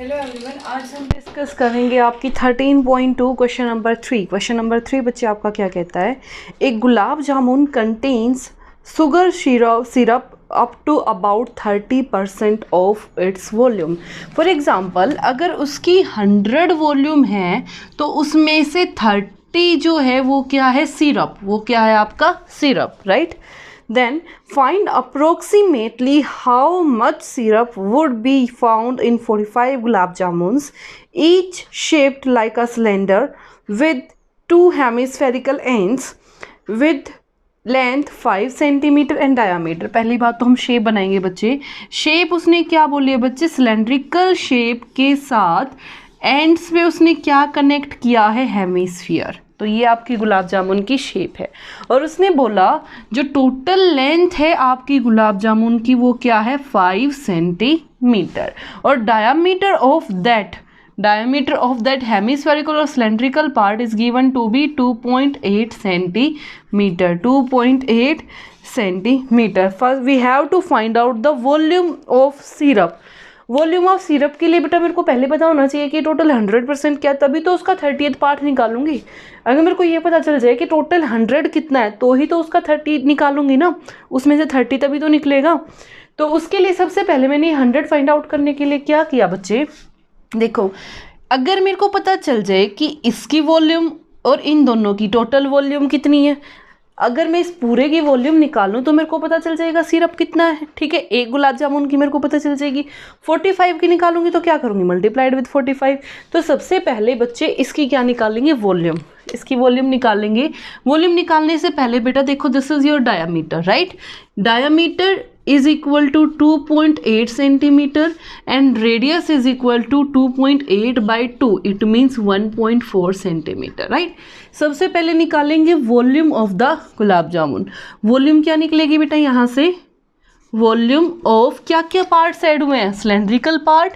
Hello everyone, आज हम discuss करेंगे आपकी 13.2 क्वेश्चन नंबर 3। क्वेश्चन नंबर 3 बच्चे आपका क्या कहता है, एक gulab jamun contains sugar syrup up to about 30% of its volume. For example, अगर उसकी 100 वॉल्यूम है तो उसमें से 30 जो है वो क्या है, सिरप। वो क्या है आपका syrup, right. Then find approximately how much syrup would be found in 45 gulab jamuns, each shaped like a cylinder with two hemispherical ends with length 5 centimetre and diameter. पहली बात तो हम शेप बनाएंगे बच्चे। शेप उसने क्या बोली है बच्चे, सिलेंड्रिकल शेप के साथ एंड्स पे उसने क्या कनेक्ट किया है, हेमिस्फीयर। तो ये आपकी गुलाब जामुन की शेप है। और उसने बोला जो टोटल लेंथ है आपकी गुलाब जामुन की वो क्या है, 5 सेंटीमीटर। और डायामीटर ऑफ दैट हेमिस्फेरिकल और cylindrical part is given to be 2.8 centimetre. 2.8 centimetre. First we have to find out the volume of syrup. Volume of syrup के लिए बेटा मेरे को पहले पता होना चाहिए कि टोटल 100% क्या, तभी तो उसका 30th पार्ट निकालूंगी। अगर मेरे को ये पता चल जाए कि टोटल 100 कितना है तो ही तो उसका 30 निकालूंगी ना, उसमें से 30 तभी तो निकलेगा। तो उसके लिए सबसे पहले मैंने 100 फाइंड आउट करने के लिए क्या किया बच्चे, देखो अगर मेरे को पता चल जाए कि इसकी वॉल्यूम और इन दोनों की टोटल वॉल्यूम कितनी है, अगर मैं इस पूरे की वॉल्यूम निकालूं तो मेरे को पता चल जाएगा सिरप कितना है। ठीक है, एक गुलाब जामुन की मेरे को पता चल जाएगी। 45 की निकालूंगी तो क्या करूंगी, मल्टीप्लाइड विद 45। तो सबसे पहले बच्चे इसकी क्या निकालेंगे, वॉल्यूम। इसकी वॉल्यूम निकालेंगे। वॉल्यूम निकालने से पहले बेटा देखो, this is your diameter, right. Diameter is equal to 2.8 centimetre and radius is equal to 2.8 by 2, it means 1.4 centimetre, right. सबसे पहले निकालेंगे volume of the gulab jamun. Volume क्या निकलेगी बेटा, यहाँ से वॉल्यूम ऑफ क्या क्या पार्ट्स ऐड हुए हैं, cylindrical part,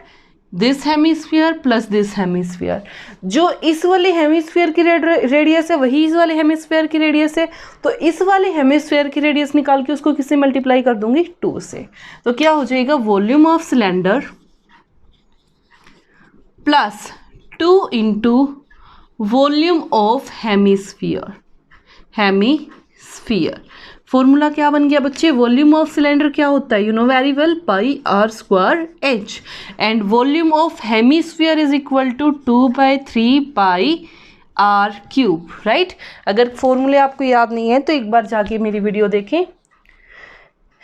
this hemisphere plus this hemisphere. जो इस वाले हेमिस्फीयर की रेडियस है वही इस वाले हेमिस्फीयर की रेडियस है। तो इस वाले हेमिस्फीयर की रेडियस निकाल के उसको किससे मल्टीप्लाई कर दूंगी, 2 से। तो क्या हो जाएगा, volume of cylinder plus 2 into volume of hemisphere. Formula क्या बन गया बच्चे, वॉल्यूम ऑफ सिलेंडर क्या होता है, you know very well, pi r square h. And volume of hemisphere is equal to 2/3 pi r cube, right. अगर फॉर्मूले आपको याद नहीं है तो एक बार जाके मेरी वीडियो देखें।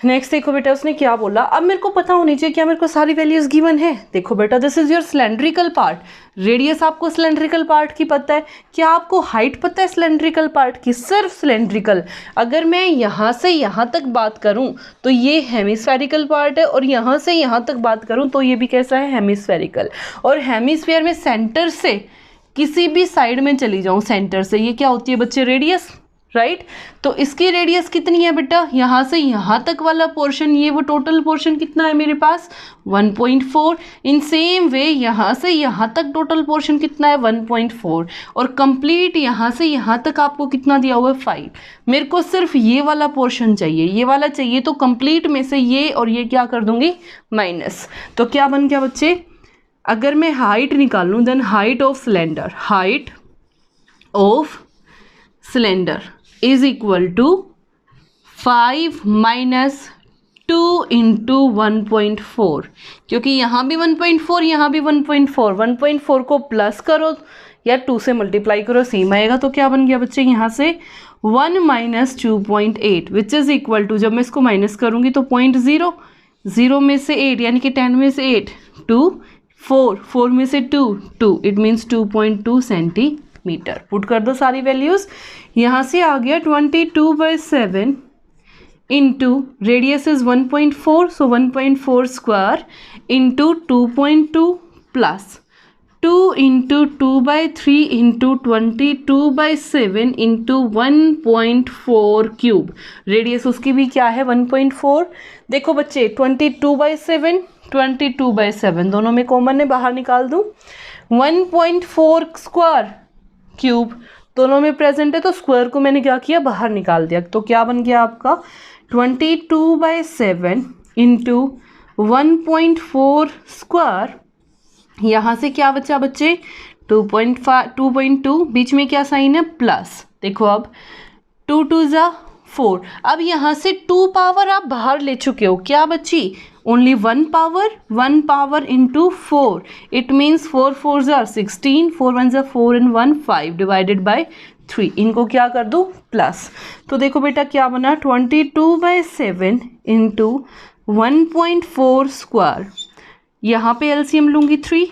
नेक्स्ट देखो बेटा उसने क्या बोला, अब मेरे को पता होनी चाहिए क्या मेरे को सारी वैल्यूज गिवन है। देखो बेटा, this is your cylindrical part. Radius आपको सिलेंड्रिकल पार्ट की पता है, क्या आपको हाइट पता है सिलेंड्रिकल पार्ट की, सिर्फ सिलेंड्रिकल। अगर मैं यहाँ से यहाँ तक बात करूँ तो ये हेमिस्फेरिकल पार्ट है, और यहाँ से यहाँ तक बात करूँ तो ये भी कैसा है, हेमिस्फेरिकल। और हेमिस्फीयर में सेंटर से किसी भी साइड में चली जाऊँ, सेंटर से, ये क्या होती है बच्चे, रेडियस, राइट। तो इसकी रेडियस कितनी है बेटा, यहाँ से यहाँ तक वाला पोर्शन, ये वो टोटल पोर्शन कितना है मेरे पास, 1.4। इन सेम वे यहाँ से यहाँ तक टोटल पोर्शन कितना है, 1.4। और कंप्लीट यहाँ से यहाँ तक आपको कितना दिया हुआ है, 5। मेरे को सिर्फ ये वाला पोर्शन चाहिए, ये वाला चाहिए, तो कंप्लीट में से ये और ये क्या कर दूंगी, माइनस। तो क्या बन गया बच्चे, अगर मैं हाइट निकालूँ, then height of cylinder is equal to 5 minus 2 into 1.4, क्योंकि यहाँ भी 1.4 यहाँ भी 1.4। 1.4 को प्लस करो या 2 से मल्टीप्लाई करो, सेम आएगा। तो क्या बन गया बच्चे, यहाँ से 1 minus 2.8 which is equal to, जब मैं इसको माइनस करूँगी तो 0.0, 0 में से 8 यानी कि 10 में से 8, 2, 4 में से 2, इट मीन्स 2.2 सेंटीमीटर। पुट कर दो सारी वैल्यूज। यहाँ से आ गया 22/7 into radius is 1.4, so 1.4 square into 2.2 plus 2 into 2/3 into 22/7 into 1.4 cube. Radius उसकी भी क्या है, 1.4। देखो बच्चे 22/7 22/7 दोनों में कॉमन है, बाहर निकाल दूँ। 1.4 स्क्वायर क्यूब दोनों में प्रेजेंट है, तो स्क्वायर को मैंने क्या किया, बाहर निकाल दिया। तो क्या बन गया आपका, 22/7 इंटू 1.4 स्क्वायर यहाँ से क्या बचा बच्चे 2.2, बीच में क्या साइन है प्लस। देखो अब 2 2 ज़ा 4, अब यहाँ से 2 पावर आप बाहर ले चुके हो, क्या बची only 1 power into 4, it means 4 4 ज़ा 16, 4 1 ज़ा 4 and 1 5 डिवाइडेड बाय 3, इनको क्या कर दूँ प्लस। तो देखो बेटा क्या बना 22/7 इंटू 1.4 स्क्वायर, यहाँ पे एलसीएम लूँगी 3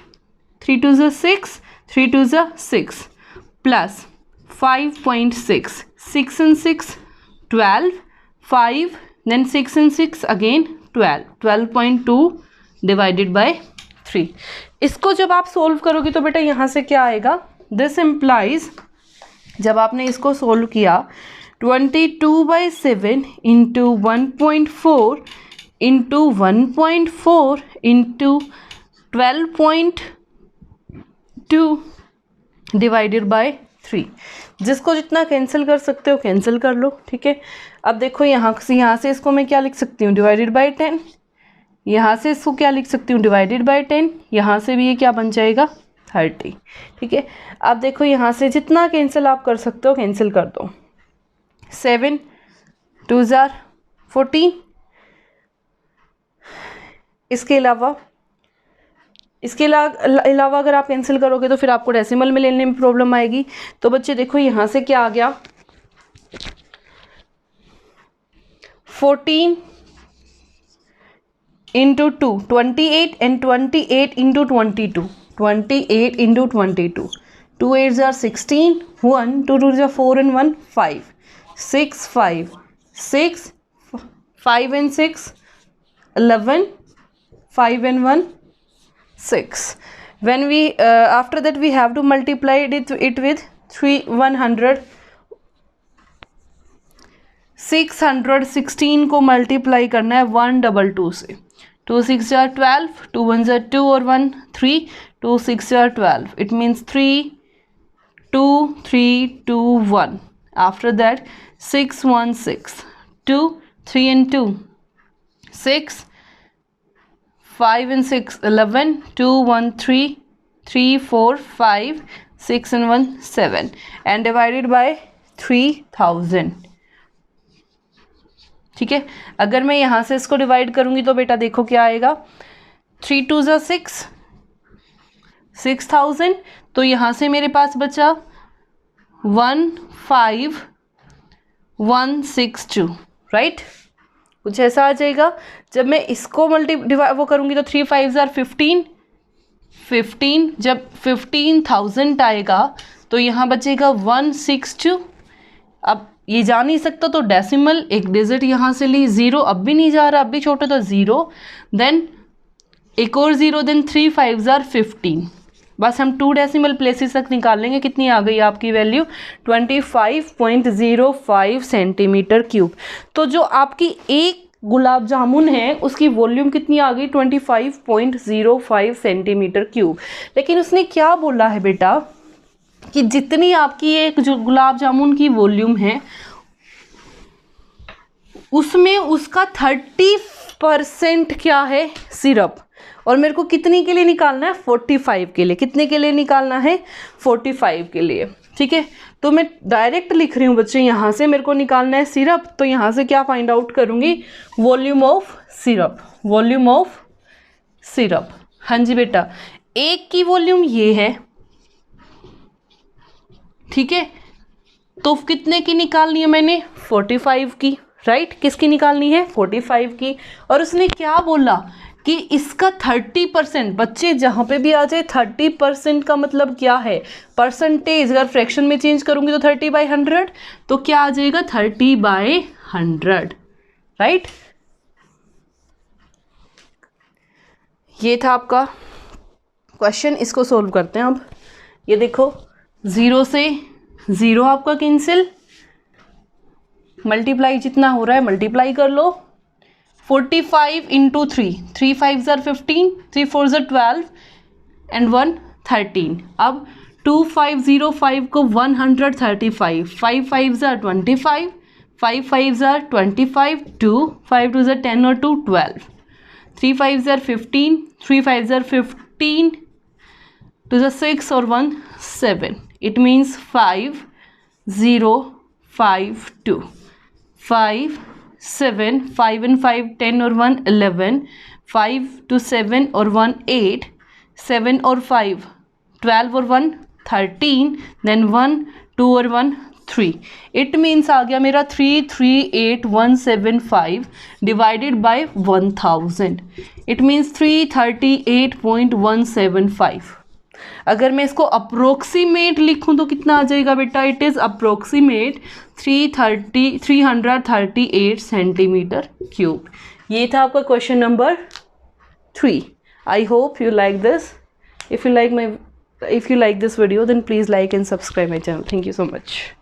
2 ज़ा 6, 3 2 ज़ा 6 plus 5.6, 6 and 6 12, 5 then 6 and 6 again 12, 12.2 divided by 3। इसको जब आप सोल्व करोगे तो बेटा यहाँ से क्या आएगा, दिस इम्प्लाइज, जब आपने इसको सोल्व किया 22/7 into 1.4 into 1.4 into 12.2 divided by 3, जिसको जितना कैंसिल कर सकते हो कैंसिल कर लो, ठीक है। अब देखो यहाँ से इसको मैं क्या लिख सकती हूँ डिवाइडेड बाय 10, यहाँ से इसको क्या लिख सकती हूँ डिवाइडेड बाय 10, यहाँ से भी ये क्या बन जाएगा 30, ठीक है। अब देखो यहाँ से जितना कैंसिल आप कर सकते हो कैंसिल कर दो, 7 2 ज़ा 14, इसके अलावा अगर आप कैंसिल करोगे तो फिर आपको डेसिमल में लेने में प्रॉब्लम आएगी। तो बच्चे देखो यहाँ से क्या आ गया 14 इंटू 2 28 एंड 28 इंटू 22, 28 इंटू 22, 2 8 ज़ा 16, 1 2 2 ज़ा 4 and 1 5, 6 5 6 5 and 6 11, 5 and 1 6, when we after that we have to multiply it with 100, 616 को मल्टीप्लाई करना है 122 से, 2 6 ज़ा 12, 2 1 ज़ा 2 और 1 3, 2 6 ज़ा 12, it means 3 2 3 2 1, after that 6 1 6 2 3 and 2 6, 5 and 6 11, 2 1 3 3 4 5 6 and 1 7 and divided by 3000, ठीक है। अगर मैं यहाँ से इसको डिवाइड करूँगी तो बेटा देखो क्या आएगा 3 2 ज़ा 6, 6000, तो यहाँ से मेरे पास बचा 15162, राइट, कुछ ऐसा आ जाएगा। जब मैं इसको वो करूँगी तो 3 5 ज़ा 15, जब 15,000 आएगा तो यहाँ बचेगा 162। अब ये जा नहीं सकता तो डेसिमल एक डिजिट यहाँ से ली, 0 अब भी नहीं जा रहा, अब भी छोटा तो 0, देन एक और 0, देन 3 5 ज़ा 15, बस हम 2 डेसिमल प्लेसेस तक निकाल लेंगे। कितनी आ गई आपकी वैल्यू 25.05 सेंटीमीटर क्यूब। तो जो आपकी एक गुलाब जामुन है उसकी वॉल्यूम कितनी आ गई 25.05 सेंटीमीटर क्यूब। लेकिन उसने क्या बोला है बेटा कि जितनी आपकी एक जो गुलाब जामुन की वॉल्यूम है उसमें उसका 30% क्या है सिरप, और मेरे को कितनी के लिए निकालना है 45 के लिए। कितने के लिए निकालना है 45 के लिए, ठीक है। तो मैं डायरेक्ट लिख रही हूँ बच्चे, यहाँ से मेरे को निकालना है सिरप, तो यहाँ से क्या फाइंड आउट करूँगी volume of syrup, volume of syrup. हाँ जी बेटा, एक की वॉल्यूम ये है, ठीक है, तो कितने की निकालनी है मैंने 45 की, राइट, किसकी निकालनी है 45 की। और उसने क्या बोला कि इसका 30%, बच्चे जहाँ पे भी आ जाए 30% का मतलब क्या है परसेंटेज। अगर फ्रैक्शन में चेंज करूँगी तो 30/100, तो क्या आ जाएगा 30/100, राइट। ये था आपका क्वेश्चन, इसको सोल्व करते हैं अब। ये देखो 0 से 0 आपका कैंसिल, मल्टीप्लाई जितना हो रहा है मल्टीप्लाई कर लो, 45 इंटू 3, 3 5 ज़ा 15, 3 4 ज़ा 12 एंड 1 13। अब 2505 को 135, 5 5 ज़ा 25, 5 5 ज़ा 25, 2 5 2 ज़ा 10 और 2 12, 3 5 ज़ा 15, 3 5 ज़ा 15 to the 6 or 1 7. It means 5 0 5 2. 5 7, 5 and 5 10 or 1 11, 5 to 7 or 1 8, 7 or 5 12 or 1 13, then 1 2 or 1 3. It means आ गया मेरा 338175 divided by 1000. It means 338.175. अगर मैं इसको अप्रोक्सीमेट लिखूं तो कितना आ जाएगा बेटा? It is approximate 338 centimetre cube. ये था आपका question number 3. I hope you like this. If you like this video, then please like and subscribe my channel. Thank you so much.